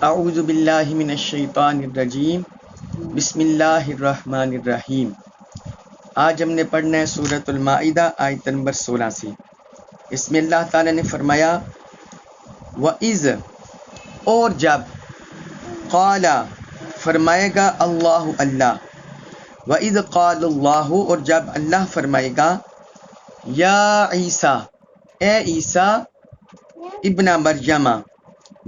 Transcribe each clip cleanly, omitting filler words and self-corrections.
اعوذ باللہ من الشیطان الرجیم بسم اللہ الرحمن الرحیم۔ آج ہم نے پڑھنا ہے سورۃ المائدہ آیت نمبر 16 سے۔ اس میں اللہ تعالیٰ نے فرمایا وَإِذْ، اور جب، قال، فرمائے گا اللہ، اللہ، وَإِذْ قال اللہ، اور جب اللہ فرمائے گا یا عیسیٰ، اے عیسیٰ ابن مریم،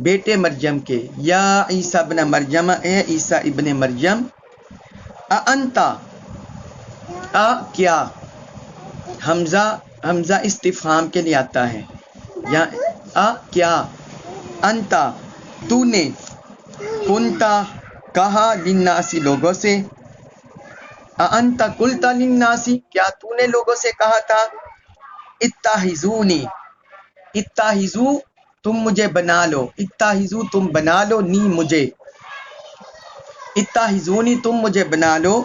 بیٹے مریم کے، یا عیسیٰ ابن مریم، اے عیسیٰ ابن مریم، اَأَنْتَ، کیا، حمزہ استفہام کے لیے آتا ہے، یا کیا، انت، تو نے، کنتا، کہا، للناسی، لوگوں سے، اَأَنْتَ قُلْتَ للناس، کیا تو نے لوگوں سے کہا تھا، اتخذونی، اتخذو، تم مجھے بنا لو، اتخذو، تم بنا لو، نی، مجھے، اتخذونی، تم مجھے بنا لو،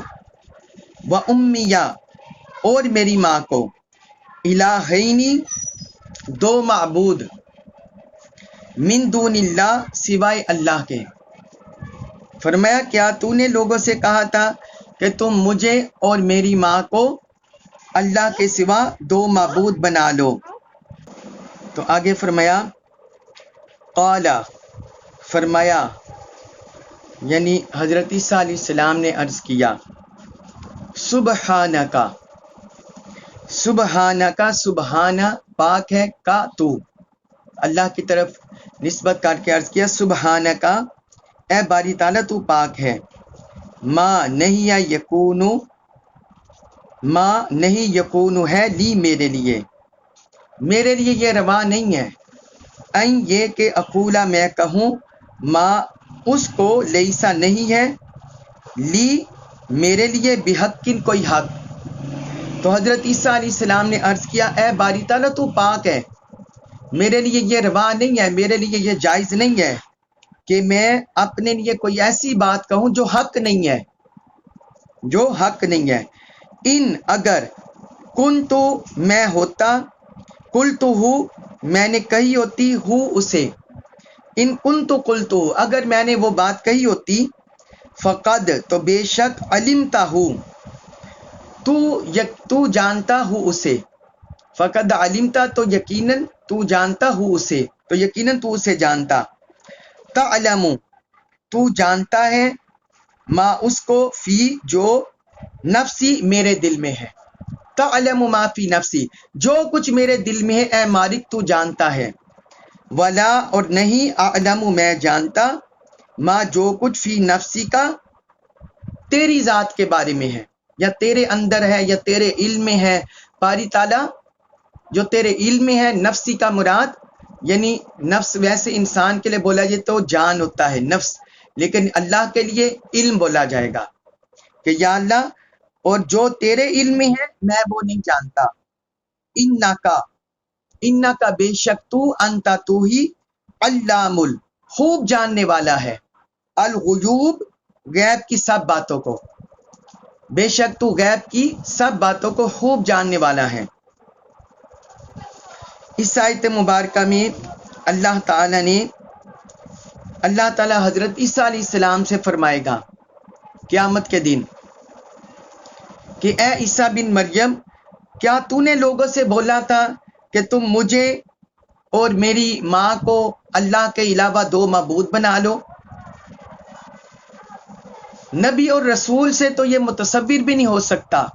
وَأُمِّيَّ، اور میری ماں کو، الہینی، دو معبود، من دون اللہ، سوائے اللہ کے۔ فرمایا کیا تو نے لوگوں سے کہا تھا کہ تم مجھے اور میری ماں کو اللہ کے سوا دو معبود بنا لو۔ تو آگے فرمایا قال، فرمایا، یعنی حضرت عیسیٰ علیہ السلام نے عرض کیا، سبحانک، سبحانک، سبحانہ، پاک ہے، کا، تو، اللہ کی طرف نسبت کر کے عرض کیا، سبحانک، اے باری تعالیٰ تو پاک ہے، ما، نہیں ہے، یکونو، ما، نہیں، یکونو ہے، لی، میرے لیے یہ روا نہیں ہے، این، یہ کہ اقولا، میں کہوں، ما، اس کو، لیسا، نہیں ہے، لی، میرے لیے، بحقٍ، کوئی حق۔ تو حضرت عیسیٰ علیہ السلام نے عرض کیا اے باری تعالیٰ تو پاک ہے، میرے لیے یہ روا نہیں ہے، میرے لیے یہ جائز نہیں ہے کہ میں اپنے لیے کوئی ایسی بات کہوں جو حق نہیں ہے، جو حق نہیں ہے۔ ان، اگر، کنتو، میں ہوتا، قلتو، میں نے کہی ہوتی، اسے، ان کنتو قلتو، اگر میں نے وہ بات کہی ہوتی، فقد، تو بے شک، علمتا، تو جانتا اسے، فقد علمتا، تو یقیناً تو جانتا اسے، تو یقیناً تو اسے جانتا، تعلم، تو جانتا ہے، ما، اس کو، فی، جو، نفسی، میرے دل میں ہے، تعلم ما فی نفسی، جو کچھ میرے دل میں ہے اے مالک تو جانتا ہے، ولا، اور نہیں، اعلم، میں جانتا، ما، جو کچھ، فی نفسی کا، تیری ذات کے بارے میں ہے، یا تیرے اندر ہے، یا تیرے علم میں ہے، باری تعالیٰ جو تیرے علم میں ہے، نفسی کا مراد، یعنی نفس ویسے انسان کے لیے بولا جائے تو جان ہوتا ہے نفس، لیکن اللہ کے لیے علم بولا جائے گا کہ یا اللہ، اور جو تیرے علم میں ہے میں وہ نہیں جانتا، انکا، بے شک تو، انتا، تو ہی، علام، خوب جاننے والا ہے، الغیوب، غیب کی سب باتوں کو، بے شک تو غیب کی سب باتوں کو خوب جاننے والا ہے۔ اس آیت مبارکہ میں اللہ تعالیٰ حضرت عیسیٰ علیہ السلام سے فرمائے گا قیامت کے دن کہ اے عیسیٰ بن مریم، کیا تو نے لوگوں سے بولا تھا کہ تم مجھے اور میری ماں کو اللہ کے علاوہ دو معبود بنا لو؟ نبی اور رسول سے تو یہ متصور بھی نہیں ہو سکتا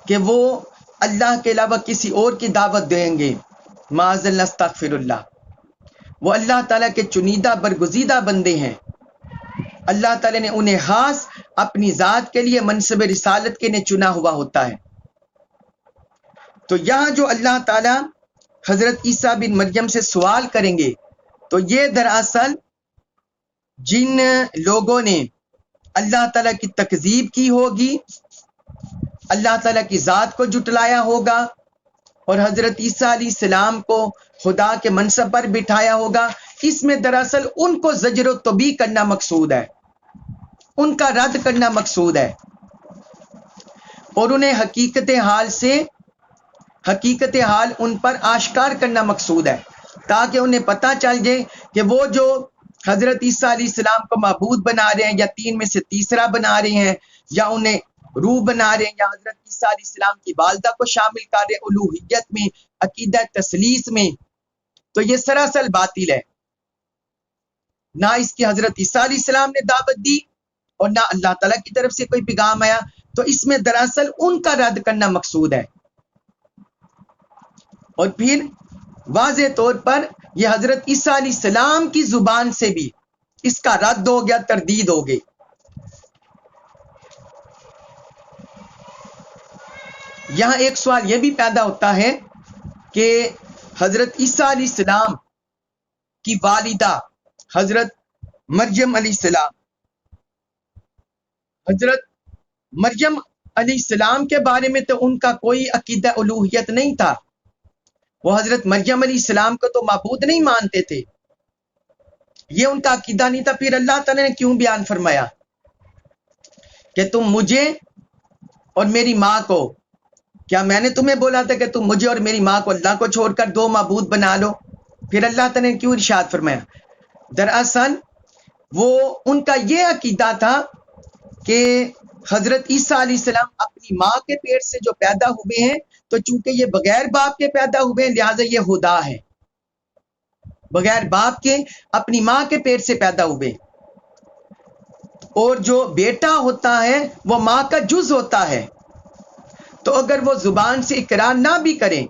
کہ وہ اللہ کے علاوہ کسی اور کی دعوت دیں گے، معاذ اللہ، استغفر اللہ۔ وہ اللہ تعالیٰ کے چنیدہ برگزیدہ بندے ہیں، اللہ تعالیٰ نے انہیں خاص اپنی ذات کے لیے منصب رسالت کے لیے چنا ہوا ہوتا ہے۔ تو یہاں جو اللہ تعالیٰ حضرت عیسیٰ بن مریم سے سوال کریں گے تو یہ دراصل جن لوگوں نے اللہ تعالیٰ کی تکذیب کی ہوگی، اللہ تعالیٰ کی ذات کو جھٹلایا ہوگا، اور حضرت عیسیٰ علیہ السلام کو خدا کے منصب پر بٹھایا ہوگا، اس میں دراصل ان کو زجر و توبیخ کرنا مقصود ہے، ان کا رد کرنا مقصود ہے، اور انہیں حقیقت حال ان پر آشکار کرنا مقصود ہے، تاکہ انہیں پتہ چل جائے کہ وہ جو حضرت عیسیٰ علیہ السلام کو معبود بنا رہے ہیں، یا تین میں سے تیسرا بنا رہے ہیں، یا انہیں روح بنا رہے ہیں، یا حضرت عیسیٰ علیہ السلام کی والدہ کو شامل کر رہے ہیں الوہیت میں، عقیدہ تثلیث میں، تو یہ سراسر باطل ہے۔ نہ اس کی حضرت عیسیٰ علیہ السلام نے دعوت دی اور نہ اللہ تعالیٰ کی طرف سے کوئی پیغام آیا، تو اس میں دراصل ان کا رد کرنا مقصود ہے۔ اور پھر واضح طور پر یہ حضرت عیسیٰ علیہ السلام کی زبان سے بھی اس کا رد ہو گیا، تردید ہو گئی۔ یہاں ایک سوال یہ بھی پیدا ہوتا ہے کہ حضرت عیسیٰ علیہ السلام کی والدہ حضرت مریم علیہ السلام، حضرت مریم علیہ السلام کے بارے میں تو ان کا کوئی عقیدہ الوہیت نہیں تھا، وہ حضرت مریم علیہ السلام کو تو معبود نہیں مانتے تھے، یہ ان کا عقیدہ نہیں تھا۔ پھر اللہ تعالیٰ نے کیوں بیان فرمایا کہ تم مجھے اور میری ماں کو، کیا میں نے تمہیں بولا تھا کہ تم مجھے اور میری ماں کو اللہ کو چھوڑ کر دو معبود بنا لو؟ پھر اللہ تعالیٰ نے کیوں ارشاد فرمایا؟ دراصل وہ ان کا یہ عقیدہ تھا کہ حضرت عیسیٰ علیہ السلام اپنی ماں کے پیٹ سے جو پیدا ہوئے ہیں، تو چونکہ یہ بغیر باپ کے پیدا ہوئے ہیں لہٰذا یہ خدا ہے، بغیر باپ کے اپنی ماں کے پیٹ سے پیدا ہوئے، اور جو بیٹا ہوتا ہے وہ ماں کا جز ہوتا ہے۔ تو اگر وہ زبان سے اقرار نہ بھی کریں،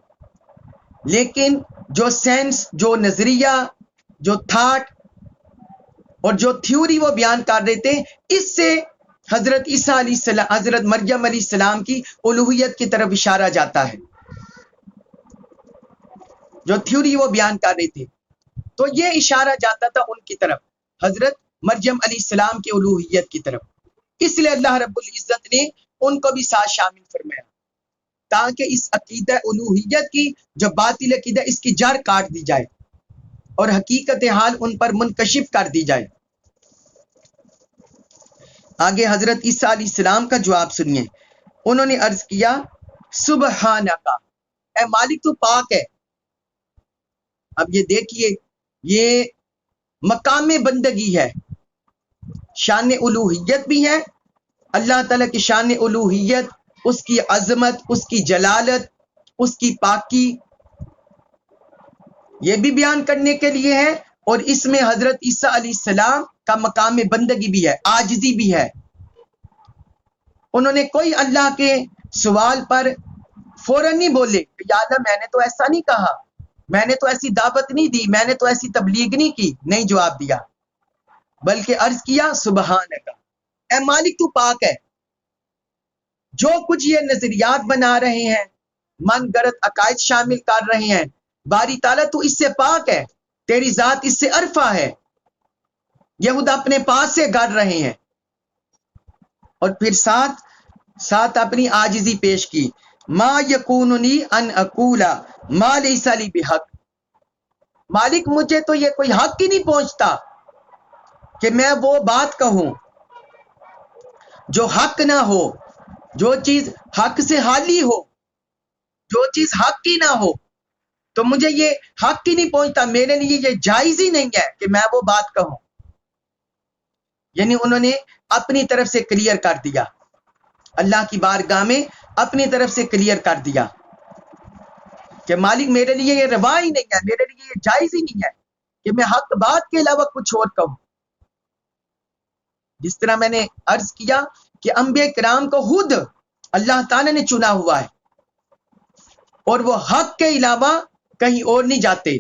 لیکن جو سینس، جو نظریہ، جو تھاٹ اور جو تھیوری وہ بیان کر رہے تھے، اس سے حضرت عیسیٰ علیہ السلام، حضرت مریم علیہ السلام کی الوہیت کی طرف اشارہ جاتا ہے، جو تھیوری وہ بیان کر رہے تھے، تو یہ اشارہ جاتا تھا ان کی طرف، حضرت مریم علیہ السلام کی الوہیت کی طرف۔ اس لیے اللہ رب العزت نے ان کو بھی ساتھ شامل فرمایا، تاکہ اس عقیدہ الوہیت کی جو باطل عقیدہ، اس کی جڑ کاٹ دی جائے اور حقیقت حال ان پر منکشف کر دی جائے۔ آگے حضرت عیسیٰ علیہ السلام کا جواب سنیے۔ انہوں نے عرض کیا سبحانک، اے مالک تو پاک ہے۔ اب یہ دیکھیے، یہ مقام بندگی ہے، شان الوہیت بھی ہے، اللہ تعالیٰ کی شان الوہیت، اس کی عظمت، اس کی جلالت، اس کی پاکی، یہ بھی بیان کرنے کے لیے ہے، اور اس میں حضرت عیسیٰ علیہ السلام کا مقام بندگی بھی ہے، عاجزی بھی ہے۔ انہوں نے کوئی اللہ کے سوال پر فوراً نہیں بولے کہ یا اللہ میں نے تو ایسا نہیں کہا، میں نے تو ایسی دعوت نہیں دی، میں نے تو ایسی تبلیغ نہیں کی، نہیں جواب دیا، بلکہ عرض کیا سبحانک، اے مالک تو پاک ہے۔ جو کچھ یہ نظریات بنا رہے ہیں، من گڑت عقائد شامل کر رہے ہیں، باری تعالیٰ تو اس سے پاک ہے، تیری ذات اس سے عرفہ ہے، یہود اپنے پاس سے گڑ رہے ہیں۔ اور پھر ساتھ اپنی عاجزی پیش کی، ما یکوننی ان اقول ما لیس لی بحق، مالک مجھے تو یہ کوئی حق ہی نہیں پہنچتا کہ میں وہ بات کہوں جو حق نہ ہو، جو چیز حق سے خالی ہو، جو چیز حق ہی نہ ہو، تو مجھے یہ حق ہی نہیں پہنچتا، میرے لیے یہ جائز ہی نہیں ہے کہ میں وہ بات کہوں۔ یعنی انہوں نے اپنی طرف سے کلیئر کر دیا، اللہ کی بارگاہ میں اپنی طرف سے کلیئر کر دیا کہ مالک میرے لیے یہ روا ہی نہیں ہے، میرے لیے یہ جائز ہی نہیں ہے کہ میں حق بات کے علاوہ کچھ اور کہوں۔ جس طرح میں نے عرض کیا کہ انبیاء کرام کو خود اللہ تعالیٰ نے چنا ہوا ہے، اور وہ حق کے علاوہ کہیں اور نہیں جاتے،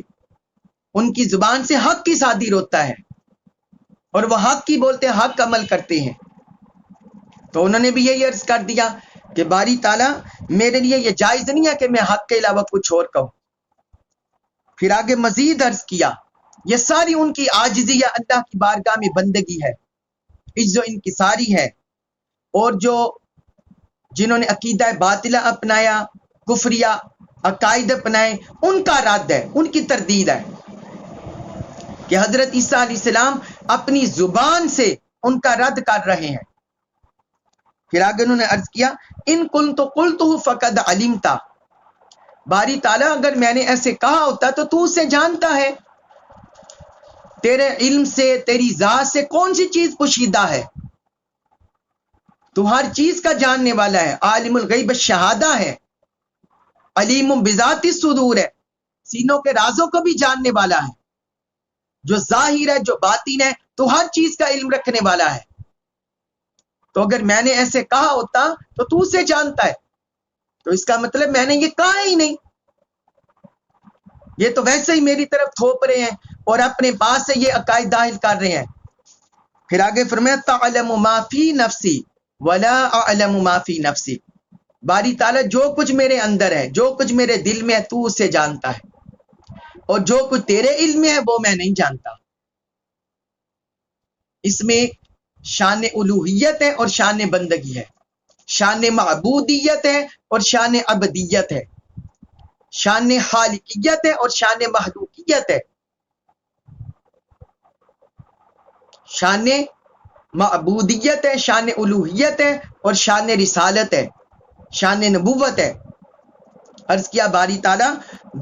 ان کی زبان سے حق کی صادر ہوتا ہے، اور وہ حق کی بولتے، حق عمل کرتے ہیں۔ تو انہوں نے بھی یہی عرض کر دیا کہ باری تعالیٰ میرے لیے یہ جائز نہیں ہے کہ میں حق کے علاوہ کچھ اور کہوں۔ پھر آگے مزید عرض کیا، یہ ساری ان کی عاجزی یا اللہ کی بارگاہ میں بندگی ہے، عجز و انکساری ہے، اور جنہوں نے عقیدہ باطلہ اپنایا، کفریہ عقائد اپنائے، ان کا رد ہے، ان کی تردید ہے کہ حضرت عیسیٰ علیہ السلام اپنی زبان سے ان کا رد کر رہے ہیں۔ پھر آگے انہوں نے عرض کیا ان کنت قلتہ فقد علمتا، باری تعالیٰ اگر میں نے ایسے کہا ہوتا تو تو اسے جانتا ہے، تیرے علم سے، تیری ذات سے کون سی چیز پوشیدہ ہے؟ تو ہر چیز کا جاننے والا ہے، عالم الغیب الشہادہ ہے، علیم بذات الصدور ہے، سینوں کے رازوں کو بھی جاننے والا ہے، جو ظاہر ہے جو باطن ہے، تو ہر چیز کا علم رکھنے والا ہے۔ تو اگر میں نے ایسے کہا ہوتا تو تو اسے جانتا ہے، تو اس کا مطلب میں نے یہ کہا ہی نہیں، یہ تو ویسے ہی میری طرف تھوپ رہے ہیں اور اپنے پاس سے یہ عقائد داخل کر رہے ہیں۔ پھر آگے فرمایا تعلم ما فی نفسی ولا اعلم ما فی نفسی، باری تعالیٰ جو کچھ میرے اندر ہے، جو کچھ میرے دل میں ہے، تو اسے جانتا ہے، اور جو کچھ تیرے علم میں ہے وہ میں نہیں جانتا۔ اس میں شان الوہیت ہے اور شان بندگی ہے، شان معبودیت ہے اور شان عبدیت ہے، شان خالقیت ہے اور شان مخلوقیت ہے، شان معبودیت ہے، شان الوہیت ہے اور شان رسالت ہے، شان نبوت ہے۔ عرض کیا باری تعالیٰ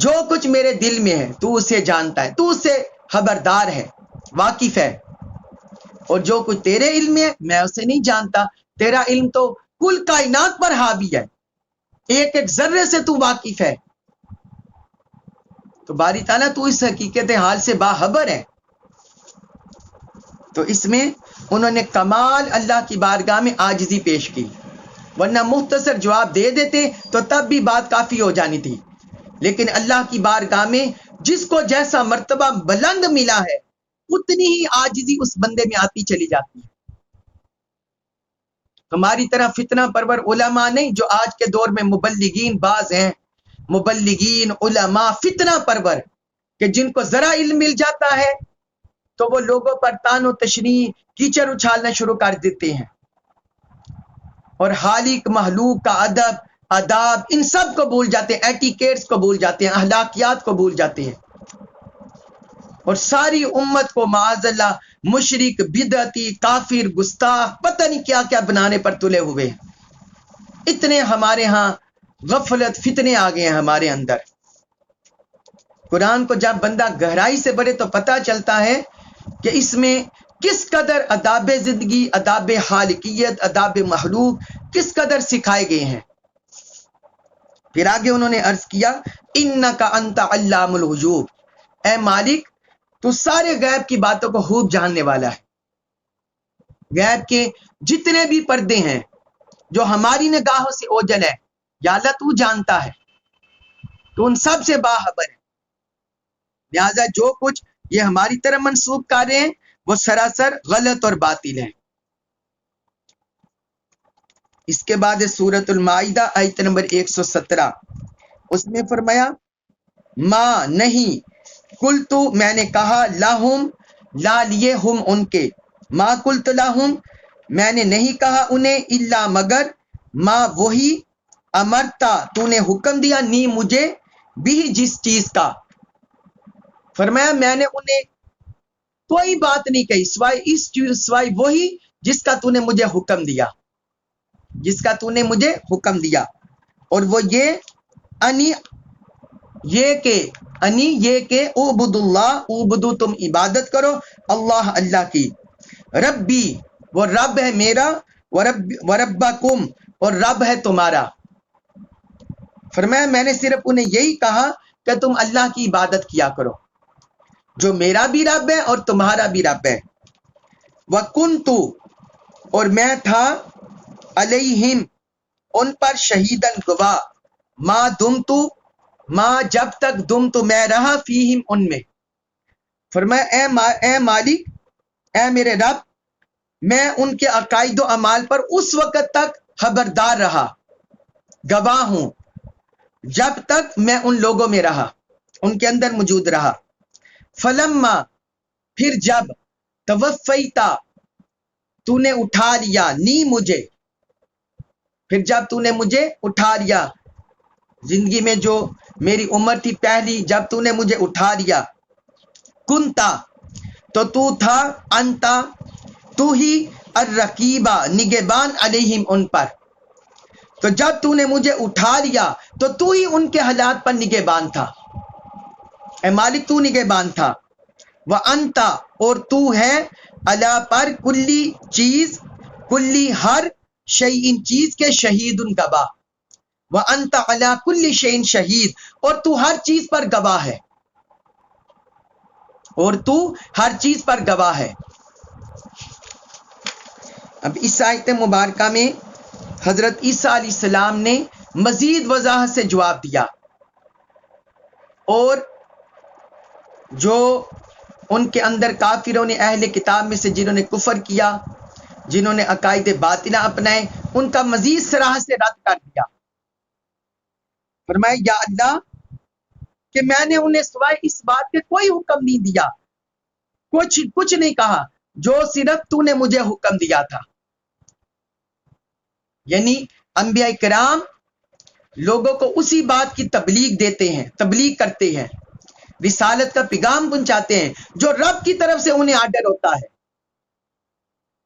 جو کچھ میرے دل میں ہے تو اسے جانتا ہے، تو اسے خبردار ہے، واقف ہے، اور جو کچھ تیرے علم میں ہے میں اسے نہیں جانتا۔ تیرا علم تو کل کائنات پر حاوی ہے، ایک ایک ذرے سے تو واقف ہے، تو باری تعالیٰ تو اس حقیقت حال سے باخبر ہے۔ تو اس میں انہوں نے کمال اللہ کی بارگاہ میں عاجزی پیش کی، ورنہ مختصر جواب دے دیتے تو تب بھی بات کافی ہو جانی تھی، لیکن اللہ کی بارگاہ میں جس کو جیسا مرتبہ بلند ملا ہے اتنی ہی عاجزی اس بندے میں آتی چلی جاتی ہے۔ ہماری طرح فتنہ پرور علماء نہیں، جو آج کے دور میں مبلغین بعض ہیں، مبلغین علماء فتنہ پرور، کہ جن کو ذرا علم مل جاتا ہے تو وہ لوگوں پر تان و تشنیع کیچڑ اچھالنا شروع کر دیتے ہیں، اور خالق مخلوق کا ادب، آداب، ان سب کو بھول جاتے ہیں، ایٹیکیٹس کو بھول جاتے ہیں، اخلاقیات کو بھول جاتے ہیں، اور ساری امت کو معاذ اللہ مشرک، بدعتی، کافر، گستاخ، پتہ نہیں کیا کیا بنانے پر تلے ہوئے ہیں۔ اتنے ہمارے ہاں غفلت فتنے آ گئے ہیں ہمارے اندر۔ قرآن کو جب بندہ گہرائی سے پڑھے تو پتہ چلتا ہے کہ اس میں کس قدر آداب زندگی، آداب خالقیت، آداب مخلوق کس قدر سکھائے گئے ہیں۔ پھر آگے انہوں نے عرض کیا انک انت علام الغیوب، اے مالک تو سارے غیب کی باتوں کو خوب جاننے والا ہے، غیب کے جتنے بھی پردے ہیں جو ہماری نگاہوں سے اوجھل ہے یا اللہ تو جانتا ہے، تو ان سب سے باخبر ہے، لہذا جو کچھ یہ ہماری طرح منسوخ کر رہے ہیں وہ سراسر غلط اور باطل ہے۔ اس کے بعد سورۃ المائدہ آیت نمبر 117، اس میں فرمایا ما نہیں، قلتو میں نے کہا، لاہم لا لیے ہم ان کے، ما قلت لاہم میں نے نہیں کہا انہیں، الا مگر ما وہی، امرتا تو نے حکم دیا، نی مجھے، بھی جس چیز کا، فرمایا میں نے انہیں کوئی بات نہیں کہی سوائے اس چیز، سوائے وہی جس کا تو نے مجھے حکم دیا، جس کا تو نے مجھے حکم دیا، اور وہ یہ انی، یہ کہ اعبد اللہ، اعبدو تم عبادت کرو اللہ، اللہ کی، ربی وہ رب ہے میرا، وربکم اور رب ہے تمہارا۔ فرمایا میں نے صرف انہیں یہی کہا کہ تم اللہ کی عبادت کیا کرو، جو میرا بھی رب ہے اور تمہارا بھی رب ہے۔ وَكُنْتُ اور میں تھا، علیہم ان پر، شہیدن گواہ، ما دمتو ما جب تک، دمتو میں رہا، فیہم ان میں۔ فرمایا اے مالک، اے میرے رب، میں ان کے عقائد و اعمال پر اس وقت تک خبردار رہا، گواہ ہوں، جب تک میں ان لوگوں میں رہا، ان کے اندر موجود رہا۔ فلما پھر جب، توفیتا تو نے اٹھا لیا، نی مجھے، پھر جب تو نے مجھے اٹھا لیا، زندگی میں جو میری عمر تھی پہلی، جب تو نے مجھے اٹھا لیا، کنتا تو تھا، انتا تو ہی، الرقیبہ نگہبان، علیہم ان پر، تو جب تو نے مجھے اٹھا لیا تو ہی ان کے حالات پر نگہبان تھا، اے مالک تو نگہبان تھا۔ وَأَنْتَ اور تو ہے عَلَى پر کلی چیز، کلی ہر شیء چیز کے شہیدن گواہ، وَأَنْتَ عَلَى كُلِّ شَيْءٍ شہید اور تو ہر چیز پر گواہ ہے، اور تو ہر چیز پر گواہ ہے۔ اب اس آیت مبارکہ میں حضرت عیسیٰ علیہ السلام نے مزید وضاحت سے جواب دیا، اور جو ان کے اندر کافروں نے اہل کتاب میں سے جنہوں نے کفر کیا، جنہوں نے عقائد باطلہ اپنائے، ان کا مزید صراحت سے رد کر دیا۔ فرمایا یا اللہ کہ میں نے انہیں سوائے اس بات کے کوئی حکم نہیں دیا، کچھ نہیں کہا جو صرف تو نے مجھے حکم دیا تھا۔ یعنی انبیاء کرام لوگوں کو اسی بات کی تبلیغ دیتے ہیں، تبلیغ کرتے ہیں، رسالت کا پیغام پہنچاتے ہیں جو رب کی طرف سے انہیں آرڈر ہوتا ہے،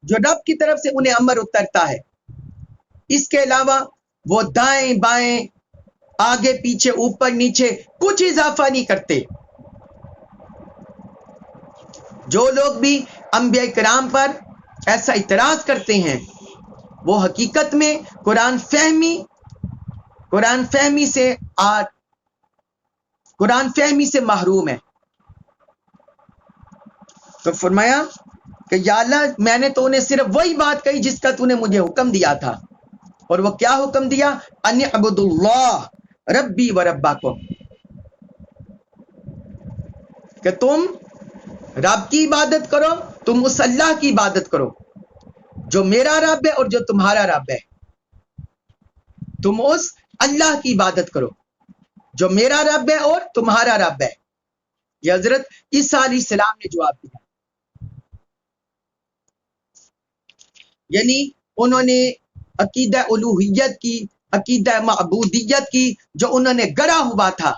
جو رب کی طرف سے انہیں امر اترتا ہے۔ اس کے علاوہ وہ دائیں بائیں، آگے پیچھے، اوپر نیچے کچھ اضافہ نہیں کرتے۔ جو لوگ بھی انبیاء کرام پر ایسا اعتراض کرتے ہیں وہ حقیقت میں قرآن فہمی سے محروم ہے۔ تو فرمایا کہ یا اللہ میں نے تو انہیں صرف وہی بات کہی جس کا تو نے مجھے حکم دیا تھا، اور وہ کیا حکم دیا؟ ان اعبدوا اللہ ربی و ربکم، کہ تم رب کی عبادت کرو، تم اس اللہ کی عبادت کرو جو میرا رب ہے اور جو تمہارا رب ہے۔ تم اس اللہ کی عبادت کرو جو میرا رب ہے اور تمہارا رب ہے۔ یہ حضرت عیسیٰ علیہ السلام نے جواب دیا۔ یعنی انہوں نے عقیدہ الوہیت کی، عقیدہ معبودیت کی جو انہوں نے گڑا ہوا تھا،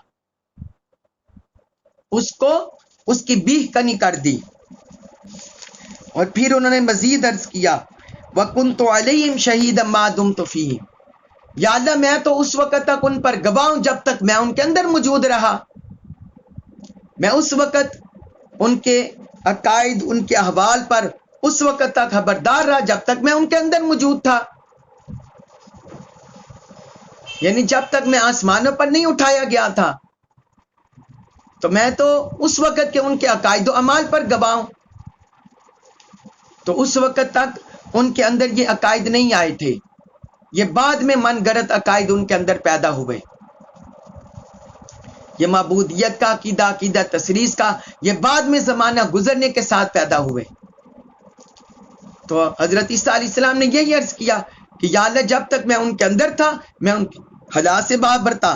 اس کی بیخ کنی کر دی۔ اور پھر انہوں نے مزید عرض کیا وَكُنْتُ عَلَيْهِمْ شَهِيدًا مَا دُمْتُ فِيهِمْ، یا اللہ میں تو اس وقت تک ان پر گواہ ہوں جب تک میں ان کے اندر موجود رہا، میں اس وقت ان کے عقائد، ان کے احوال پر اس وقت تک خبردار رہا جب تک میں ان کے اندر موجود تھا۔ یعنی جب تک میں آسمانوں پر نہیں اٹھایا گیا تھا تو میں تو اس وقت کے ان کے عقائد و اعمال پر گواہ ہوں۔ تو اس وقت تک ان کے اندر یہ عقائد نہیں آئے تھے، یہ بعد میں من گھڑت عقائد ان کے اندر پیدا ہوئے۔ یہ معبودیت کا عقیدہ، عقیدہ تثلیث کا، یہ بعد میں زمانہ گزرنے کے ساتھ پیدا ہوئے۔ تو حضرت عیسیٰ علیہ السلام نے یہی عرض کیا کہ یا اللہ جب تک میں ان کے اندر تھا میں ان کی حالات سے باخبر تھا۔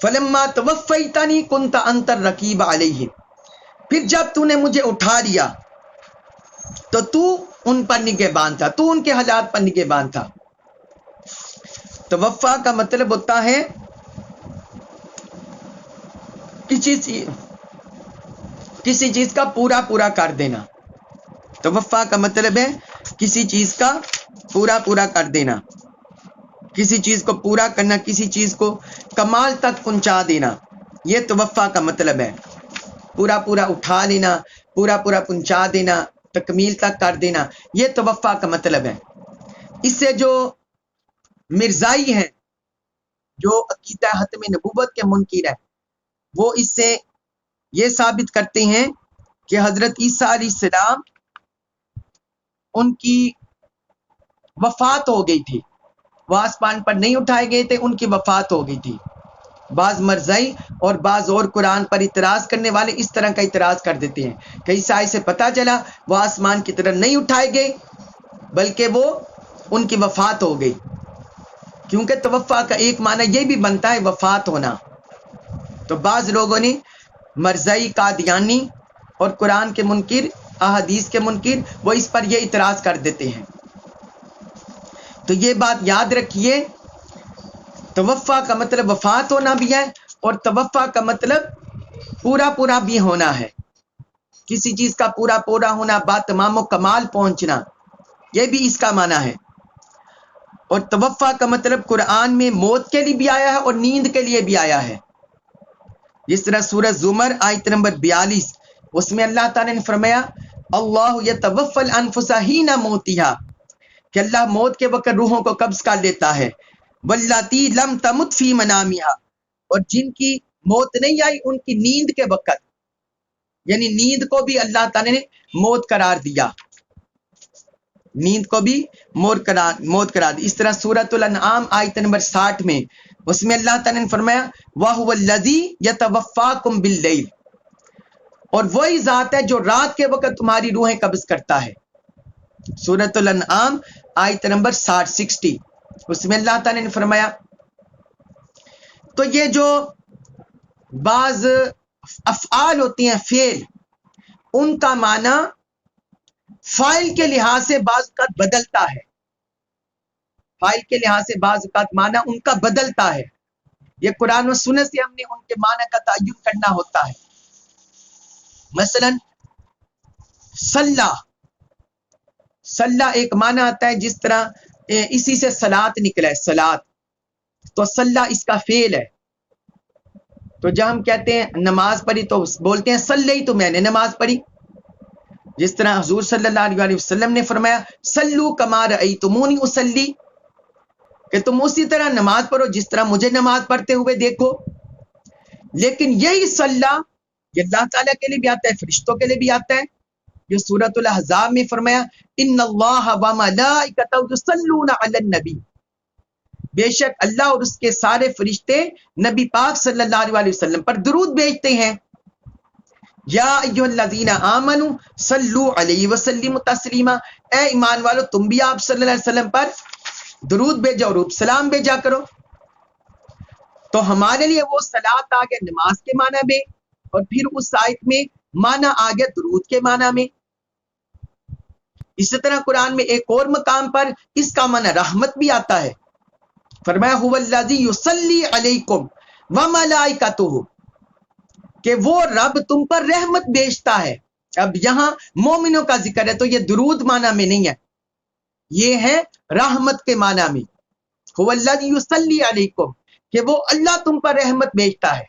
فلما توفیتنی کنت انت الرقیب علیہم، پھر جب تو نے مجھے اٹھا لیا تو تو ان پر نگہبان تھا، تو ان کے حالات پر نگہبان تھا۔ توفا کا مطلب ہوتا ہے کسی چیز کا پورا کر دینا۔ توفا کا مطلب ہے کسی چیز کا پورا کر دینا، کسی چیز کو پورا کرنا، کسی چیز کو کمال تک پہنچا دینا، یہ توفا کا مطلب ہے۔ پورا اٹھا لینا، پورا پہنچا دینا، تکمیل تک کر دینا، یہ توفا کا مطلب ہے۔ اس سے جو مرزائی ہیں، جو عقیدہ ختم نبوت کے منکر ہے، وہ اس سے یہ ثابت کرتے ہیں کہ حضرت عیسیٰ علیہ السلام ان کی وفات ہو گئی تھی، وہ آسمان پر نہیں اٹھائے گئے تھے، ان کی وفات ہو گئی تھی۔ بعض مرزائی اور بعض اور قرآن پر اعتراض کرنے والے اس طرح کا اعتراض کر دیتے ہیں کہ عیسائی سے پتہ چلا وہ آسمان کی طرف نہیں اٹھائے گئے بلکہ وہ ان کی وفات ہو گئی، کیونکہ توفا کا ایک معنی یہ بھی بنتا ہے وفات ہونا۔ تو بعض لوگوں نے مرزائی، قادیانی اور قرآن کے منکر، احادیث کے منکر، وہ اس پر یہ اعتراض کر دیتے ہیں۔ تو یہ بات یاد رکھیے، توفا کا مطلب وفات ہونا بھی ہے، اور توفا کا مطلب پورا بھی ہونا ہے، کسی چیز کا پورا ہونا، با تمام و کمال پہنچنا، یہ بھی اس کا معنی ہے۔ اور توفا کا مطلب قرآن میں موت کے لیے بھی آیا ہے اور نیند کے لیے بھی آیا ہے، جس طرح سورہ زمر آیت نمبر 42 اس میں اللہ تعالیٰ نے فرمایا اللہ یتوفی الانفس حین موتہا، کہ اللہ موت کے وقت روحوں کو قبض کر لیتا ہے، واللاتی لم تمت فی منامہا، اور جن کی موت نہیں آئی ان کی نیند کے وقت، یعنی نیند کو بھی اللہ تعالیٰ نے موت قرار دیا، نیند کو بھی موت قرار دی۔ اس طرح سورۃ الانعام آیت نمبر 60 میں، اس میں اللہ تعالیٰ نے فرمایا وَهُوَ الَّذِي يَتَوَفَّاكُمْ بِاللَّيْلِ، اور وہی ذات ہے جو رات کے وقت تمہاری روحیں قبض کرتا ہے۔ سورۃ الانعام آیت نمبر 60 اس میں اللہ تعالیٰ نے فرمایا۔ تو یہ جو بعض افعال ہوتی ہیں، فعل، ان کا معنی فاعل کے لحاظ سے بعض اوقات بدلتا ہے، فاعل کے لحاظ سے بعض اوقات معنی ان کا بدلتا ہے۔ یہ قرآن و سنت سے ہم نے ان کے معنی کا تعین کرنا ہوتا ہے۔ مثلا صلی ایک معنی آتا ہے، جس طرح اسی سے صلاۃ نکلا ہے، صلاۃ، تو صلی اس کا فعل ہے۔ تو جب ہم کہتے ہیں نماز پڑھی تو بولتے ہیں صلی، تو میں نے نماز پڑھی، جس طرح حضور صلی اللہ علیہ وسلم نے فرمایا صلو کما رأیتمونی اصلی، کہ تم اسی طرح نماز پڑھو جس طرح مجھے نماز پڑھتے ہوئے دیکھو۔ لیکن یہی صلی یہ اللہ تعالیٰ کے لیے بھی آتا ہے، فرشتوں کے لیے بھی آتا ہے، جو سورۃ الاحزاب میں فرمایا ان اللہ وملائکتہ یصلون علی النبی، بے شک اللہ اور اس کے سارے فرشتے نبی پاک صلی اللہ علیہ وسلم پر درود بھیجتے ہیں۔ یا ایھا الذین آمنوا صلوا علیہ وسلموا تسلیما، اے ایمان والو تم بھی آپ صلی اللہ علیہ وسلم پر درود بھیجو اور سلام بھیجا کرو۔ تو ہمارے لیے وہ صلاۃ آ گیا نماز کے معنی میں، اور پھر اس آیت میں معنی آ گیا درود کے معنی میں۔ اسی طرح قرآن میں ایک اور مقام پر اس کا معنی رحمت بھی آتا ہے، فرمایا هو الذی یصلی علیکم وملائکتہ، کہ وہ رب تم پر رحمت بھیجتا ہے۔ اب یہاں مومنوں کا ذکر ہے، تو یہ درود معنی میں نہیں ہے، یہ ہے رحمت کے معنی میں، هو الذی یصلی علیکم، کہ وہ اللہ تم پر رحمت بھیجتا ہے۔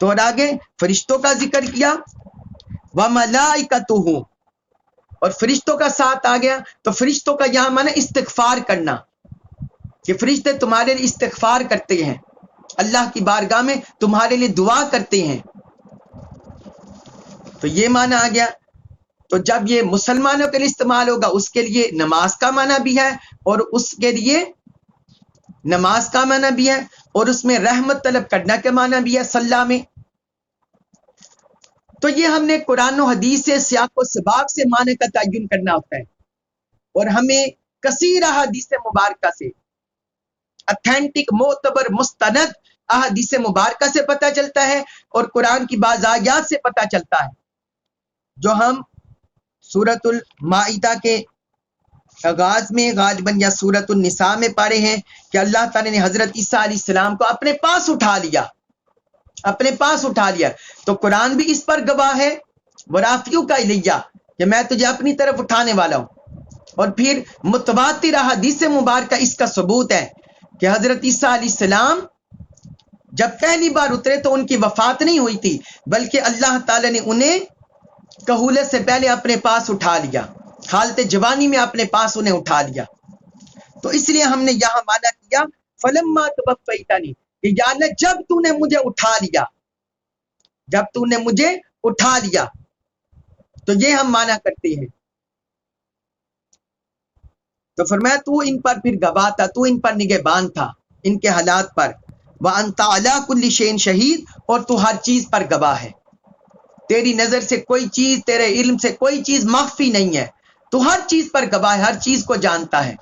تو اور آگے فرشتوں کا ذکر کیا، وملائکتہ، اور فرشتوں کا ساتھ آ گیا، تو فرشتوں کا یہاں معنی استغفار کرنا، کہ فرشتے تمہارے لیے استغفار کرتے ہیں، اللہ کی بارگاہ میں تمہارے لیے دعا کرتے ہیں، تو یہ معنی آ گیا۔ تو جب یہ مسلمانوں کے لیے استعمال ہوگا، اس کے لیے نماز کا معنی بھی ہے، اور اس کے لیے نماز کا معنی بھی ہے، اور اس میں رحمت طلب کرنا کا معنی بھی ہے صلی میں۔ تو یہ ہم نے قرآن و حدیث سے سیاق و سباق سے معنی کا تعین کرنا ہوتا ہے، اور ہمیں کثیر احادیث مبارکہ سے، اتھینٹک معتبر مستند احادیث مبارکہ سے پتہ چلتا ہے، اور قرآن کی بعض آیات سے پتہ چلتا ہے، جو ہم سورۃ المائدہ کے آغاز میں غالباً یا سورۃ النساء میں پڑھے ہیں کہ اللہ تعالیٰ نے حضرت عیسیٰ علیہ السلام کو اپنے پاس اٹھا لیا، اپنے پاس اٹھا لیا۔ تو قرآن بھی اس پر گواہ ہے، ورافیوک الیہ، کہ میں تجھے اپنی طرف اٹھانے والا ہوں۔ اور پھر متواتر احادیث مبارکہ اس کا ثبوت ہے کہ حضرت عیسیٰ علیہ السلام جب پہلی بار اترے تو ان کی وفات نہیں ہوئی تھی، بلکہ اللہ تعالیٰ نے انہیں کہولت سے پہلے اپنے پاس اٹھا لیا، حالت جوانی میں اپنے پاس انہیں اٹھا لیا۔ تو اس لیے ہم نے یہاں معنی کیا فلما توفیتنی، کہ یا اللہ جب تو نے مجھے اٹھا لیا، جب تو نے مجھے اٹھا لیا، تو یہ ہم معنی کرتے ہیں۔ تو فرمایا تو ان پر پھر گواہ تھا، تو ان پر نگہبان تھا، ان کے حالات پر، وَأَنْتَ عَلَىٰ كُلِّ شَيْءٍ شَهِيدٌ، اور تو ہر چیز پر گواہ ہے، تیری نظر سے کوئی چیز، تیرے علم سے کوئی چیز مخفی نہیں ہے، تو ہر چیز پر گواہ ہے، ہر چیز کو جانتا ہے،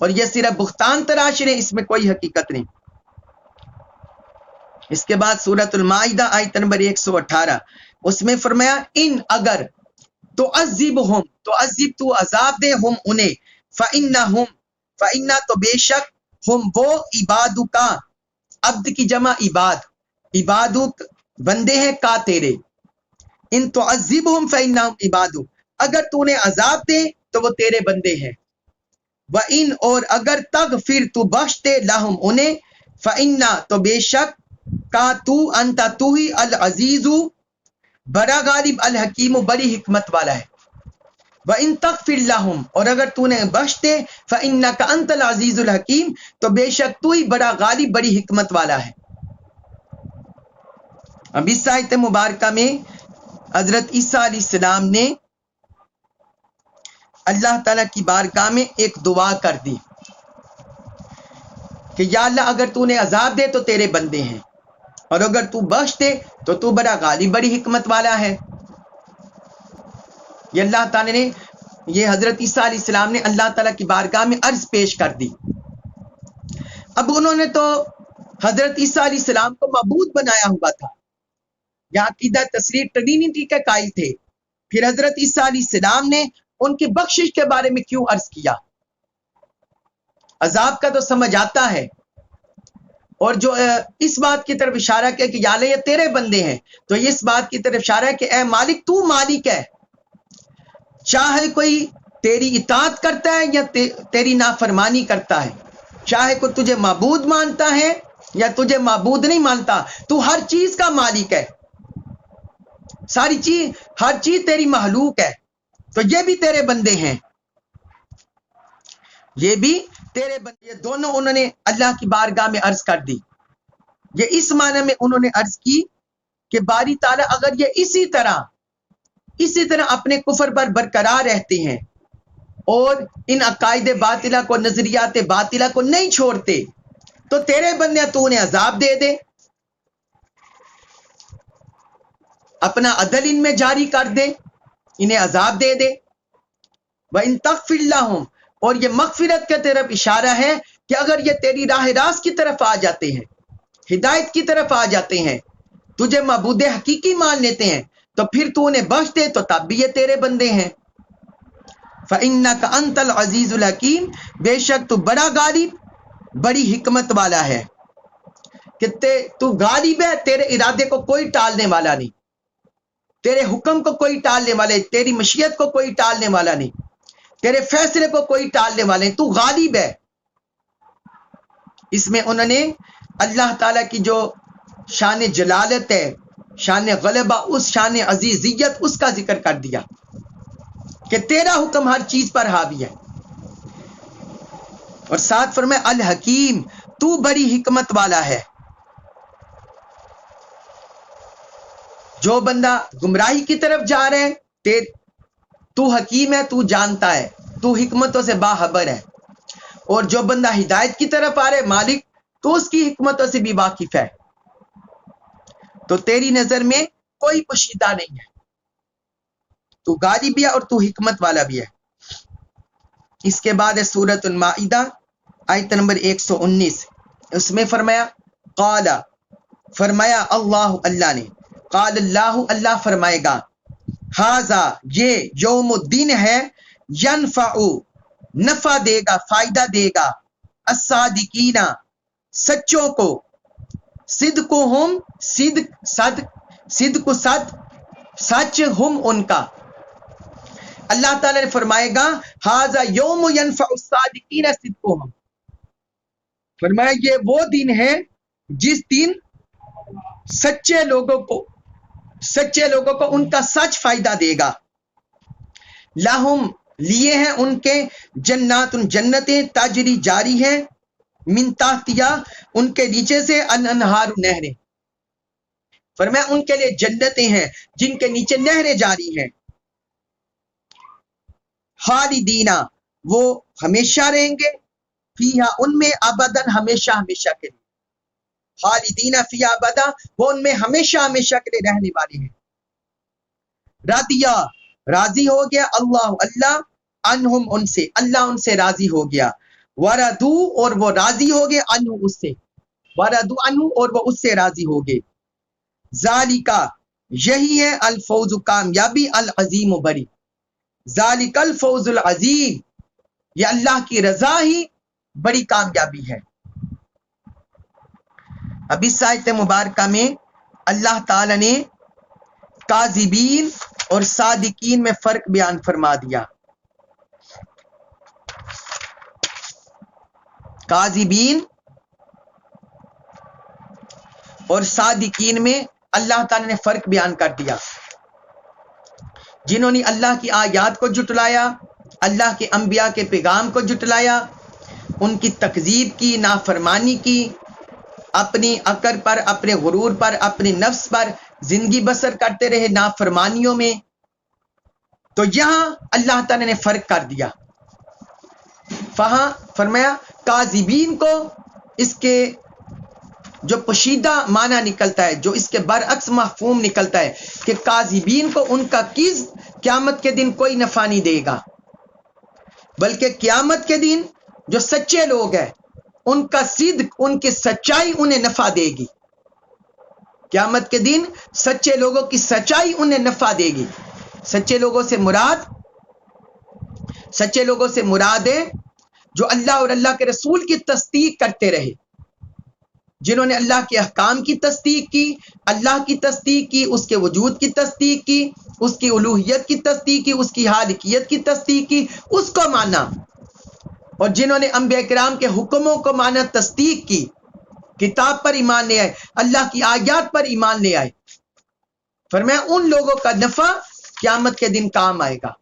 اور یہ صرف بہتان تراشی ہے، اس میں کوئی حقیقت نہیں۔ اس کے بعد سورۃ المائدہ آیت نمبر 118، اس میں فرمایا ان اگر تو عذبہم، تو عذب تو عذاب دے ہم انہیں، فإنہ تو بے شک ہم وہ عبادو کا، عبد کی جمع عباد، عبادو بندے ہیں کا تیرے، ان تو عذبہم فإنہم عبادو، اگر تو نے عذاب دے تو وہ تیرے بندے ہیں، وَإِنْ اور اگر تغفر تو بخش دے لہم انہیں، فإنہ تو بے شک کا تو انت تو ہی العزیز بڑا غالب الحکیم بڑی حکمت والا ہے. وَإِن تَغْفِرْ لَهُمْ اور اگر تو نے بخش دے فَإِنَّكَ أَنْتَ الْعَزِيزُ الْحَكِيمُ تو بے شک تو ہی بڑا غالب بڑی حکمت والا ہے. اب اس آیت مبارکہ میں حضرت عیسیٰ علیہ السلام نے اللہ تعالیٰ کی بارگاہ میں ایک دعا کر دی کہ یا اللہ اگر تو نے عذاب دے تو تیرے بندے ہیں اور اگر تو بخش دے تو تو بڑا غالب بڑی حکمت والا ہے. یہ اللہ تعالیٰ نے یہ حضرت عیسیٰ علیہ السلام نے اللہ تعالیٰ کی بارگاہ میں عرض پیش کر دی. اب انہوں نے تو حضرت عیسیٰ علیہ السلام کو معبود بنایا ہوا تھا، یا عقیدہ تصریح ٹرینٹی کے قائل تھے. پھر حضرت عیسیٰ علیہ السلام نے ان کی بخشش کے بارے میں کیوں عرض کیا؟ عذاب کا تو سمجھ آتا ہے، اور جو اس بات کی طرف اشارہ کیا کہ یا اللہ یہ تیرے بندے ہیں، تو یہ اس بات کی طرف اشارہ ہے کہ اے مالک تو مالک ہے، چاہے کوئی تیری اطاعت کرتا ہے یا تیری نافرمانی کرتا ہے، چاہے کوئی تجھے معبود مانتا ہے یا تجھے معبود نہیں مانتا، تو ہر چیز کا مالک ہے، ساری چیز ہر چیز تیری مخلوق ہے، تو یہ بھی تیرے بندے ہیں، یہ بھی تیرے بندے. یہ دونوں انہوں نے اللہ کی بارگاہ میں عرض کر دی. یہ اس معنی میں انہوں نے عرض کی کہ باری تعالیٰ اگر یہ اسی طرح اپنے کفر پر برقرار رہتے ہیں اور ان عقائد باطلہ کو نظریات باطلہ کو نہیں چھوڑتے تو تیرے بندے تو انہیں عذاب دے دے، اپنا عدل ان میں جاری کر دے، انہیں عذاب دے دے. وَإِن تَغْفِرْ لَهُمْ اور یہ مغفرت کی طرف اشارہ ہے کہ اگر یہ تیری راہ راست کی طرف آ جاتے ہیں، ہدایت کی طرف آ جاتے ہیں، تجھے معبود حقیقی مان لیتے ہیں، تو پھر تو انہیں بخش دے تو تب بھی یہ تیرے بندے ہیں. فَإِنَّكَ أَنْتَ الْعَزِيزُ الْحَكِيمُ بے شک تو بڑا غالب بڑی حکمت والا ہے. کہ تو غالب ہے، تیرے ارادے کو کوئی ٹالنے والا نہیں، تیرے حکم کو کوئی ٹالنے والا نہیں، تیری مشیت کو کوئی ٹالنے والا نہیں، تیرے فیصلے کو کوئی ٹالنے والے نہیں، تو غالب ہے. اس میں انہوں نے اللہ تعالیٰ کی جو شان جلالت ہے، شان غلبہ، اس شان عزیزیت اس کا ذکر کر دیا کہ تیرا حکم ہر چیز پر حاوی ہے. اور ساتھ فرمائے الحکیم تو بڑی حکمت والا ہے. جو بندہ گمراہی کی طرف جا رہے ہیں تو حکیم ہے، تو جانتا ہے، تو حکمتوں سے باخبر ہے، اور جو بندہ ہدایت کی طرف آ رہے مالک تو اس کی حکمتوں سے بھی واقف ہے، تو تیری نظر میں کوئی پوشیدہ نہیں ہے، تو غالب بھی ہے اور تو حکمت والا بھی ہے. اس کے بعد ہے سورۃ المائدہ آیت نمبر 119. اس میں فرمایا قال فرمایا اللہ نے قال اللہ فرمائے گا ھذا یہ یوم الدین ہے ینفع نفع دے گا، فائدہ دے گا الصادقین سچوں کو، صدقہم صدق سچ ہم ان کا. اللہ تعالیٰ نے فرمائے گا ھذا یوم ینفع الصادقین صدقہم، فرمایا یہ وہ دن ہے جس دن سچے لوگوں کو ان کا سچ فائدہ دے گا. لہم لیے ہیں ان کے جنات جنتیں تجری جاری ہیں من تحتیا ان کے نیچے سے انہار نہریں، فرمایا ان کے لیے جنتیں ہیں جن کے نیچے نہریں جاری ہیں. خالدینا وہ ہمیشہ رہیں گے، فیہا ان میں ابداً ہمیشہ کے لیے، خالدین فیہا ابدا وہ ان میں ہمیشہ کے لیے رہنے والے ہیں. رضیہ راضی ہو گیا اللہ عنہم ان سے، اللہ ان سے راضی ہو گیا. وردو اور وہ راضی ہو گئے عنہ اس سے، وردو عنہ اور وہ اس سے راضی ہو گئے. ذالکا یہی ہے الفوز کامیابی العظیم و بڑی، ذالک الفوز العظیم یہ اللہ کی رضا ہی بڑی کامیابی ہے. اب اس آیت مبارکہ میں اللہ تعالی نے کاذبین اور صادقین میں فرق بیان فرما دیا. کاذبین اور صادقین میں اللہ تعالی نے فرق بیان کر دیا. جنہوں نے اللہ کی آیات کو جھٹلایا، اللہ کے انبیاء کے پیغام کو جھٹلایا، ان کی تکذیب کی، نافرمانی کی، اپنی عقل پر، اپنے غرور پر، اپنے نفس پر زندگی بسر کرتے رہے نافرمانیوں میں. تو یہاں اللہ تعالیٰ نے فرق کر دیا. وہاں فرمایا کاذبین کو اس کے جو پوشیدہ معنی نکلتا ہے، جو اس کے برعکس مفہوم نکلتا ہے کہ کاذبین کو ان کا کذب قیامت کے دن کوئی نفع نہیں دے گا، بلکہ قیامت کے دن جو سچے لوگ ہیں ان کا صدق، ان کی سچائی انہیں نفع دے گی. قیامت کے دن سچے لوگوں کی سچائی انہیں نفع دے گی. سچے لوگوں سے مراد ہے جو اللہ اور اللہ کے رسول کی تصدیق کرتے رہے، جنہوں نے اللہ کے احکام کی تصدیق کی، اللہ کی تصدیق کی، اس کے وجود کی تصدیق کی، اس کی الوہیت کی تصدیق کی، اس کی خالقیت کی تصدیق کی، اس کو مانا، اور جنہوں نے انبیاء کرام کے حکموں کو مانا، تصدیق کی، کتاب پر ایمان لے آئے، اللہ کی آیات پر ایمان لے آئے. فرمایا ان لوگوں کا نفع قیامت کے دن کام آئے گا،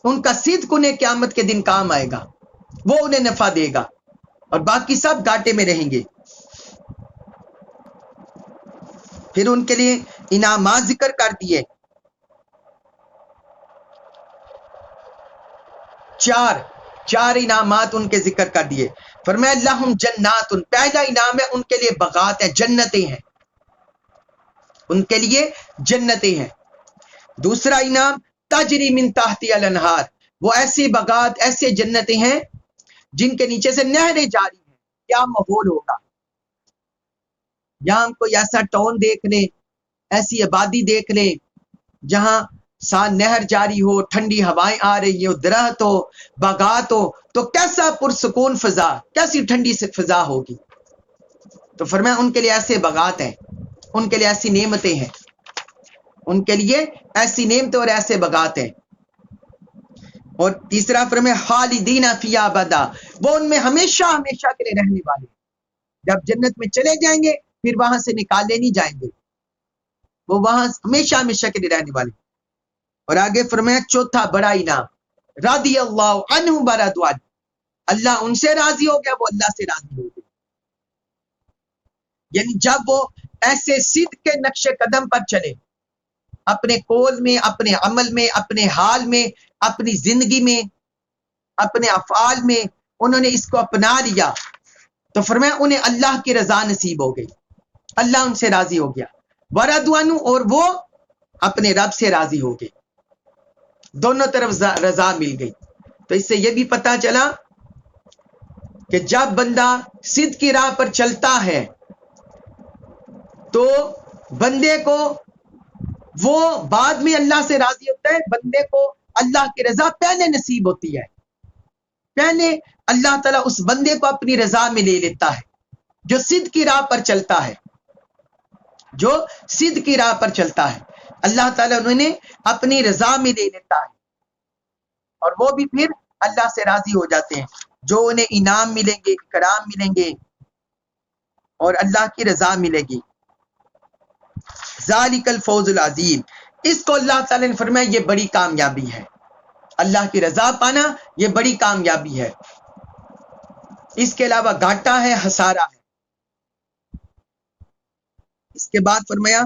ان کا صدق انہیں قیامت کے دن کام آئے گا، وہ انہیں نفع دے گا، اور باقی سب گھاٹے میں رہیں گے. پھر ان کے لیے انعامات ذکر کر دیے. چار انعامات ان کے ذکر کر دیے. فرمایا لہم جنات، پہلا انعام ہے ان کے لیے باغات ہیں، جنتیں ہیں، ان کے لیے جنتیں ہیں. دوسرا انعام تجری من تحتی الانہار، وہ ایسے باغات، ایسے جنتیں ہیں جن کے نیچے سے نہریں جاری ہیں. کیا ماحول ہوگا یہاں، ہم کوئی ایسا ٹاؤن دیکھ لیں، ایسی آبادی دیکھ لیں جہاں نہر جاری ہو، ٹھنڈی ہوائیں آ رہی ہو، درخت ہو، باغات ہو، تو کیسا پرسکون فضا، کیسی ٹھنڈی سے فضا ہوگی. تو فرمایا ان کے لیے ایسے باغات ہیں، ان کے لیے ایسی نعمتیں ہیں، ان کے لیے ایسی نعمتیں اور ایسے باغات ہیں. اور تیسرا فرمایا خالدین فیہا ابدا، وہ ان میں ہمیشہ ہمیشہ کے لیے رہنے والے. جب جنت میں چلے جائیں گے پھر وہاں سے نکالے نہیں جائیں گے، وہ وہاں ہمیشہ ہمیشہ کے لیے رہنے والے. اور آگے فرمایا چوتھا بڑا انعام رضی اللہ عنہ ورضوا عنہ، اللہ ان سے راضی ہو گیا، وہ اللہ سے راضی ہو گیا. یعنی جب وہ ایسے صدق کے نقش قدم پر چلے، اپنے قول میں، اپنے عمل میں، اپنے حال میں، اپنی زندگی میں، اپنے افعال میں انہوں نے اس کو اپنا لیا، تو فرمایا انہیں اللہ کی رضا نصیب ہو گئی، اللہ ان سے راضی ہو گیا. ورضوا عنہ، اور وہ اپنے رب سے راضی ہو گئے، دونوں طرف رضا مل گئی. تو اس سے یہ بھی پتا چلا کہ جب بندہ صدق کی راہ پر چلتا ہے تو بندے کو وہ بعد میں اللہ سے راضی ہوتا ہے، بندے کو اللہ کی رضا پہلے نصیب ہوتی ہے. پہلے اللہ تعالیٰ اس بندے کو اپنی رضا میں لے لیتا ہے جو صدق کی راہ پر چلتا ہے، جو صدق کی راہ پر چلتا ہے اللہ تعالیٰ انہیں اپنی رضا میں لے لیتا ہے، اور وہ بھی پھر اللہ سے راضی ہو جاتے ہیں، جو انہیں انعام ملیں گے، اکرام ملیں گے، اور اللہ کی رضا ملے گی. ذالک الفوز العظیم، اس کو اللہ تعالیٰ نے فرمایا یہ بڑی کامیابی ہے، اللہ کی رضا پانا یہ بڑی کامیابی ہے، اس کے علاوہ گھاٹا ہے، خسارہ ہے. اس کے بعد فرمایا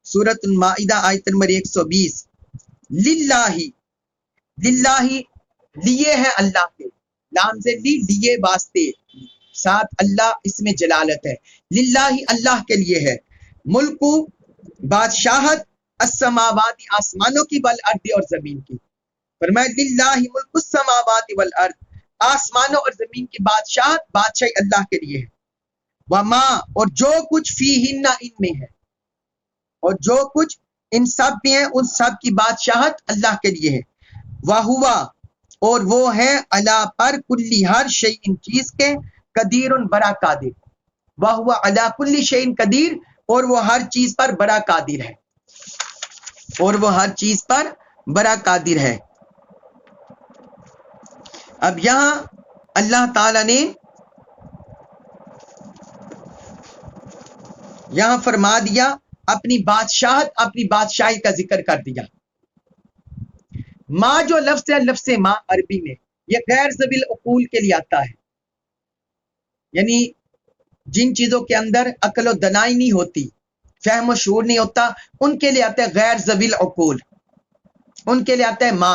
سورۃ المائدہ آیت نمبر 120 للہ لیے ہے اللہ کے، لام سے لیے واسطے، ساتھ اللہ اس میں جلالت ہے. للہ اللہ کے لیے ہے، ملک بادشاہت، السماوات آسمانوں کی، والارض اور زمین کی. فرمایا للہ ملک السماوات والارض، آسمانوں اور زمین کی بادشاہت، بادشاہی اللہ کے لیے ہے. وما، اور جو کچھ فیہن، ان میں ہے، اور جو کچھ ان سب میں ہے ان سب کی بادشاہت اللہ کے لیے ہے. وہوا، اور وہ ہے علی پر کلی ہر شیء، ان چیز کے، قدیر بڑا قادر. وہوا علی کلی شیء قدیر، اور وہ ہر چیز پر بڑا قادر ہے، اور وہ ہر چیز پر بڑا قادر ہے. اب یہاں اللہ تعالی نے یہاں فرما دیا اپنی بادشاہت، اپنی بادشاہی کا ذکر کر دیا. ما جو لفظ ہے، لفظ ما عربی میں یہ غیر ذوی العقول کے لیے آتا ہے، یعنی جن چیزوں کے اندر عقل و دانائی نہیں ہوتی، فہم و شعور نہیں ہوتا، ان کے لیے آتا ہے غیر ذوی العقول، ان کے لیے آتا ہے ما،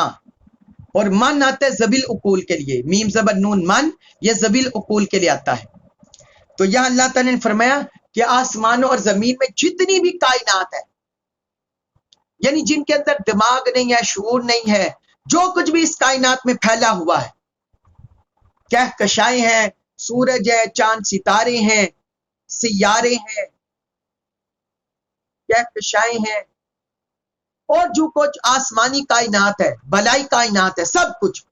اور من آتا ہے ذوی العقول کے لیے، میم زبر نون من، یہ ذوی العقول کے لیے آتا ہے۔ تو یہاں اللہ تعالیٰ نے فرمایا کہ آسمانوں اور زمین میں جتنی بھی کائنات ہے، یعنی جن کے اندر دماغ نہیں ہے، شعور نہیں ہے، جو کچھ بھی اس کائنات میں پھیلا ہوا ہے، کہکشائیں ہیں، سورج ہے، چاند ستارے ہیں، سیارے ہیں، کہکشائیں ہیں، اور جو کچھ آسمانی کائنات ہے، بلائی کائنات ہے، سب کچھ،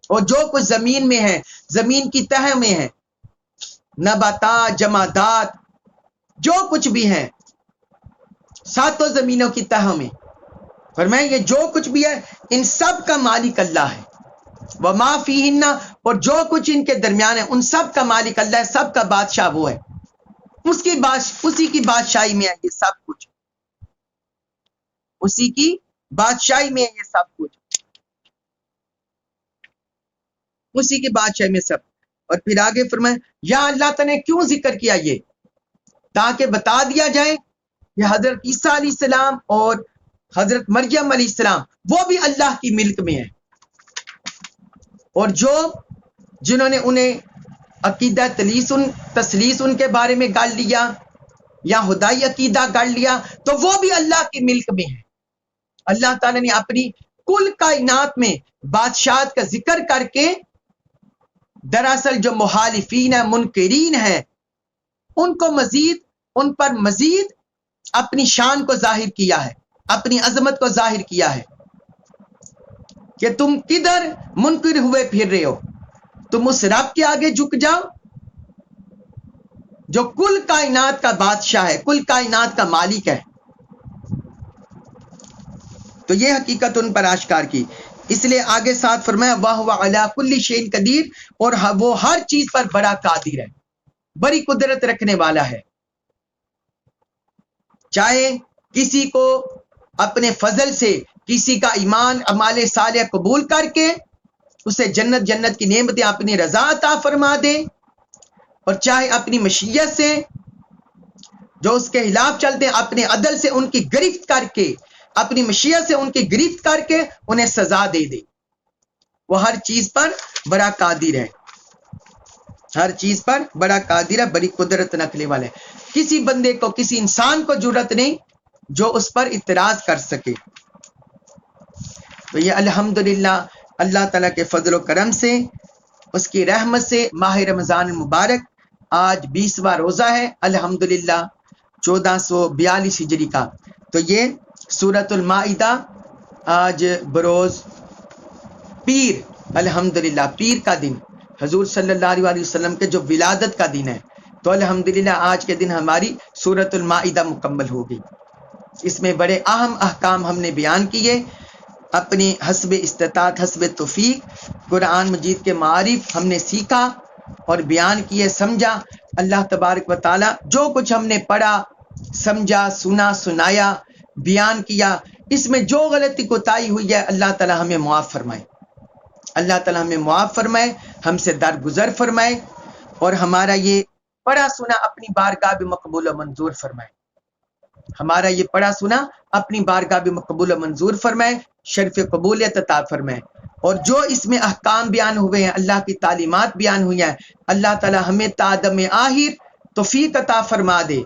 اور جو کچھ زمین میں ہے، زمین کی تہ میں ہے، نباتات، جمادات، جو کچھ بھی ہیں ساتوں زمینوں کی تہ میں، فرمائیں یہ جو کچھ بھی ہے ان سب کا مالک اللہ ہے، وما فیہن، اور جو کچھ ان کے درمیان ہے ان سب کا مالک اللہ ہے، سب کا بادشاہ وہ ہے، اسی کی بادشاہی میں ہے یہ سب کچھ، اسی کی بادشاہی میں ہے یہ سب کچھ، اسی کی بادشاہی میں سب۔ اور پھر آگے فرمائیں یا اللہ تعالیٰ نے کیوں ذکر کیا یہ، تاکہ بتا دیا جائے کہ حضرت عیسیٰ علیہ السلام اور حضرت مریم علیہ السلام وہ بھی اللہ کی ملک میں ہیں، اور جنہوں نے انہیں عقیدہ تسلیس ان کے بارے میں گال لیا یا خدائی عقیدہ گال لیا تو وہ بھی اللہ کی ملک میں ہیں۔ اللہ تعالیٰ نے اپنی کل کائنات میں بادشاہت کا ذکر کر کے دراصل جو مخالفین ہیں، منکرین ہیں، ان پر مزید اپنی شان کو ظاہر کیا ہے، اپنی عظمت کو ظاہر کیا ہے کہ تم کدھر منکر ہوئے پھر رہے ہو، تم اس رب کے آگے جھک جاؤ جو کل کائنات کا بادشاہ ہے، کل کائنات کا مالک ہے۔ تو یہ حقیقت ان پر آشکار کی، اس لیے آگے ساتھ فرمایا وَهُوَ عَلَىٰ كُلِّ شَيْءٍ قدیر، اور وہ ہر چیز پر بڑا قادر ہے، بڑی قدرت رکھنے والا ہے۔ چاہے کسی کو اپنے فضل سے کسی کا ایمان اعمال صالح قبول کر کے اسے جنت کی نعمتیں اپنی رضا عطا فرما دے، اور چاہے اپنی مشیت سے جو اس کے خلاف چلتے ہیں اپنے عدل سے ان کی گرفت کر کے، اپنی مشیت سے ان کی گرفت کر کے انہیں سزا دے دے، وہ ہر چیز پر بڑا قادر ہے، ہر چیز پر بڑا قادر ہے، بڑی قدرت رکھنے والا ہے۔ کسی بندے کو، کسی انسان کو جرأت نہیں جو اس پر اعتراض کر سکے۔ تو یہ الحمدللہ اللہ تعالیٰ کے فضل و کرم سے، اس کی رحمت سے ماہ رمضان المبارک آج 20واں روزہ ہے الحمدللہ 1442 ہجری کا۔ تو یہ سورۃ المائدہ آج بروز پیر، الحمدللہ پیر کا دن، حضور صلی اللہ علیہ وسلم کے جو ولادت کا دن ہے، تو الحمدللہ آج کے دن ہماری سورۃ المائدہ مکمل ہوگی۔ اس میں بڑے اہم احکام ہم نے بیان کیے، اپنی حسب استطاعت، حسب توفیق قرآن مجید کے معارف ہم نے سیکھا اور بیان کیے، سمجھا۔ اللہ تبارک و تعالی جو کچھ ہم نے پڑھا، سمجھا، سنا، سنایا، بیان کیا، اس میں جو غلطی کوتاہی ہوئی ہے اللہ تعالی ہمیں معاف فرمائے، اللہ تعالی ہمیں معاف فرمائے، ہم سے درگزر فرمائے، اور ہمارا یہ پڑھا سنا اپنی بارگاہ میں مقبول و منظور فرمائے، ہمارا یہ پڑھا سنا اپنی بارگاہ میں مقبول و منظور فرمائے، شرف قبولیت عطا فرمائے، اور جو اس میں احکام بیان ہوئے ہیں، اللہ کی تعلیمات بیان ہوئی ہیں، اللہ تعالی ہمیں تعدم آخر توفیق عطا فرما دے۔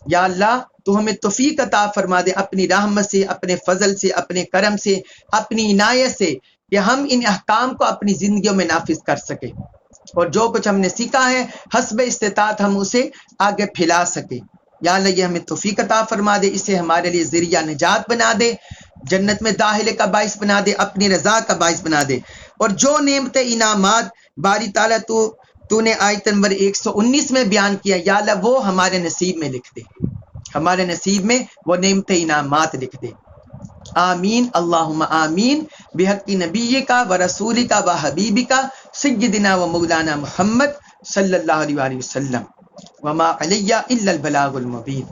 یا اللہ تو ہمیں توفیق عطا فرما دے اپنی رحمت سے، اپنے فضل سے، اپنے کرم سے، اپنی عنایت سے، کہ ہم ان احکام کو اپنی زندگیوں میں نافذ کر سکیں، اور جو کچھ ہم نے سیکھا ہے حسب استطاعت ہم اسے آگے پھیلا سکیں۔ یا اللہ یہ ہمیں توفیق عطا فرما دے، اسے ہمارے لیے ذریعہ نجات بنا دے، جنت میں داخلے کا باعث بنا دے، اپنی رضا کا باعث بنا دے، اور جو نعمت انعامات باری تعالیٰ تو نے آیت نمبر 119 میں بیان کیا، یا اللہ وہ ہمارے نصیب میں لکھ دے، ہمارے نصیب میں وہ نعمت انعامات لکھ دے۔ آمین اللہم آمین بحق نبی کا و رسول کا و حبیبی کا سیدنا و مولانا محمد صلی اللہ علیہ وسلم، وما علیہ الا البلاغ المبین۔